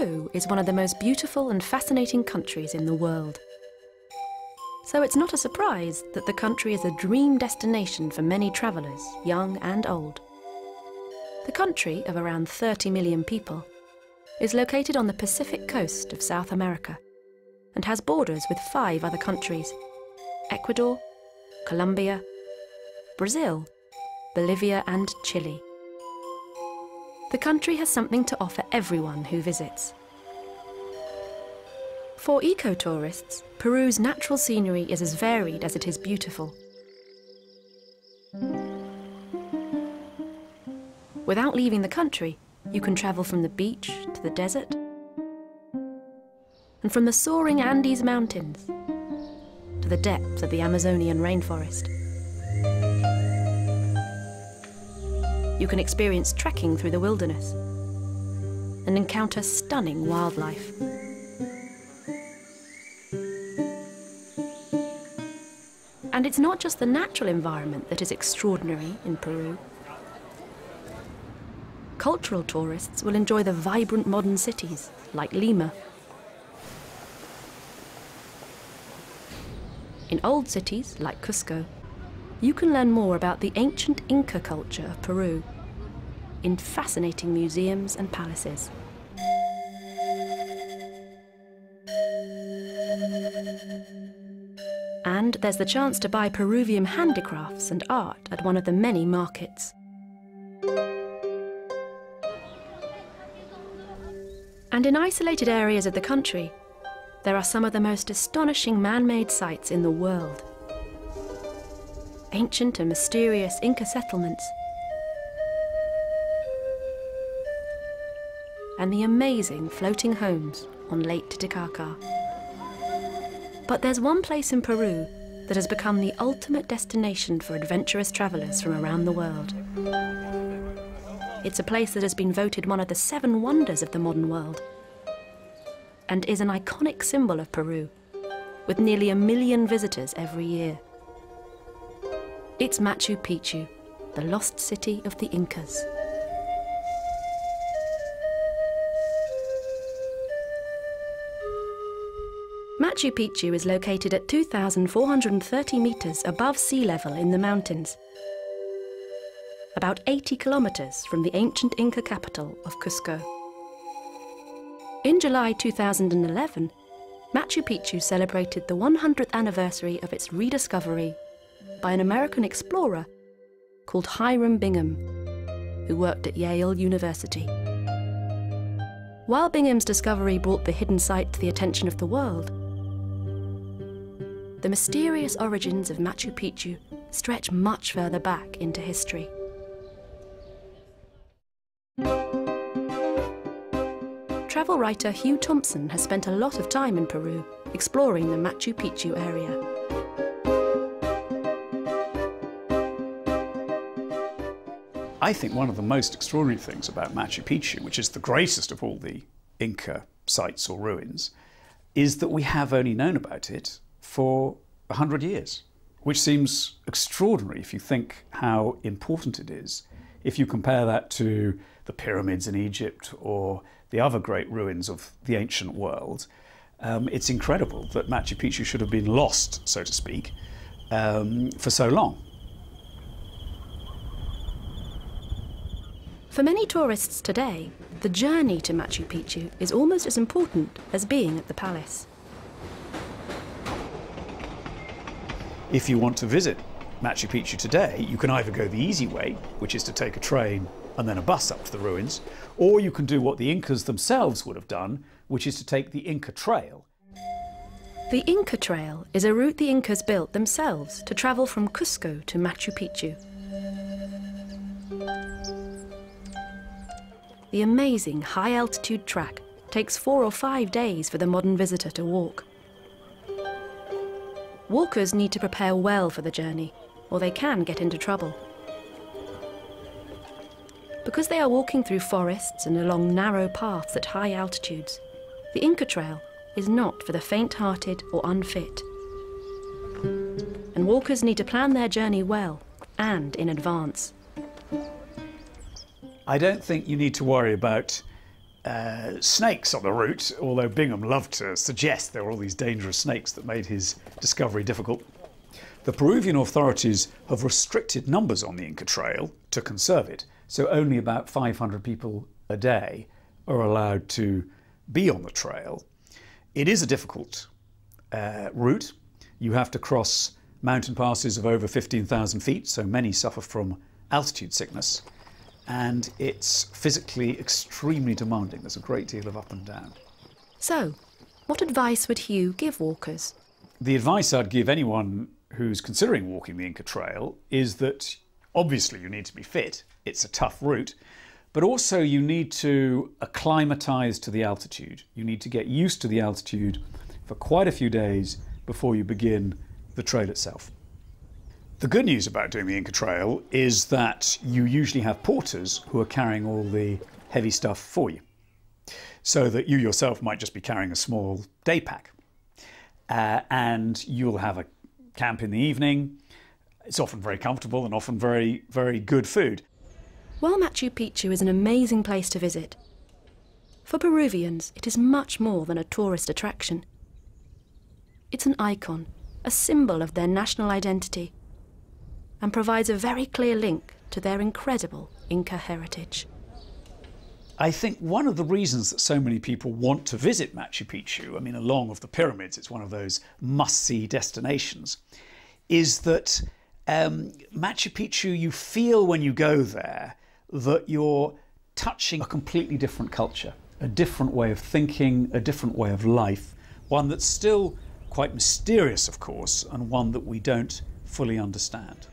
Peru is one of the most beautiful and fascinating countries in the world. So it's not a surprise that the country is a dream destination for many travellers, young and old. The country, of around 30 million people, is located on the Pacific coast of South America and has borders with 5 other countries: Ecuador, Colombia, Brazil, Bolivia and Chile. The country has something to offer everyone who visits. For eco-tourists, Peru's natural scenery is as varied as it is beautiful. Without leaving the country, you can travel from the beach to the desert, and from the soaring Andes Mountains to the depths of the Amazonian rainforest. You can experience trekking through the wilderness and encounter stunning wildlife. And it's not just the natural environment that is extraordinary in Peru. Cultural tourists will enjoy the vibrant modern cities like Lima. In old cities like Cusco, you can learn more about the ancient Inca culture of Peru in fascinating museums and palaces. And there's the chance to buy Peruvian handicrafts and art at one of the many markets. And in isolated areas of the country, there are some of the most astonishing man-made sites in the world. Ancient and mysterious Inca settlements, and the amazing floating homes on Lake Titicaca. But there's one place in Peru that has become the ultimate destination for adventurous travellers from around the world. It's a place that has been voted one of the 7 wonders of the modern world, and is an iconic symbol of Peru, with nearly 1 million visitors every year. It's Machu Picchu, the lost city of the Incas. Machu Picchu is located at 2,430 metres above sea level in the mountains, about 80 kilometres from the ancient Inca capital of Cusco. In July 2011, Machu Picchu celebrated the 100th anniversary of its rediscovery by an American explorer called Hiram Bingham, who worked at Yale University. While Bingham's discovery brought the hidden site to the attention of the world, the mysterious origins of Machu Picchu stretch much further back into history. Travel writer Hugh Thompson has spent a lot of time in Peru exploring the Machu Picchu area. I think one of the most extraordinary things about Machu Picchu, which is the greatest of all the Inca sites or ruins, is that we have only known about it for 100 years, which seems extraordinary if you think how important it is. If you compare that to the pyramids in Egypt or the other great ruins of the ancient world, it's incredible that Machu Picchu should have been lost, so to speak, for so long. For many tourists today, the journey to Machu Picchu is almost as important as being at the palace. If you want to visit Machu Picchu today, you can either go the easy way, which is to take a train and then a bus up to the ruins, or you can do what the Incas themselves would have done, which is to take the Inca Trail. The Inca Trail is a route the Incas built themselves to travel from Cusco to Machu Picchu. The amazing high-altitude track takes 4 or 5 days for the modern visitor to walk. Walkers need to prepare well for the journey, or they can get into trouble. Because they are walking through forests and along narrow paths at high altitudes, the Inca Trail is not for the faint-hearted or unfit. And walkers need to plan their journey well and in advance. I don't think you need to worry about snakes on the route, although Bingham loved to suggest there were all these dangerous snakes that made his discovery difficult. The Peruvian authorities have restricted numbers on the Inca Trail to conserve it, so only about 500 people a day are allowed to be on the trail. It is a difficult route. You have to cross mountain passes of over 15,000 feet, so many suffer from altitude sickness, and it's physically extremely demanding. There's a great deal of up and down. So, what advice would Hugh give walkers? The advice I'd give anyone who's considering walking the Inca Trail is that obviously you need to be fit. It's a tough route, but also you need to acclimatise to the altitude. You need to get used to the altitude for quite a few days before you begin the trail itself. The good news about doing the Inca Trail is that you usually have porters who are carrying all the heavy stuff for you, so that you yourself might just be carrying a small day pack. And you'll have a camp in the evening. It's often very comfortable and often very, very good food. While Machu Picchu is an amazing place to visit, for Peruvians it is much more than a tourist attraction. It's an icon, a symbol of their national identity, and provides a very clear link to their incredible Inca heritage. I think one of the reasons that so many people want to visit Machu Picchu, I mean, along with the pyramids, it's one of those must-see destinations, is that Machu Picchu, you feel when you go there that you're touching a completely different culture, a different way of thinking, a different way of life, one that's still quite mysterious, of course, and one that we don't fully understand.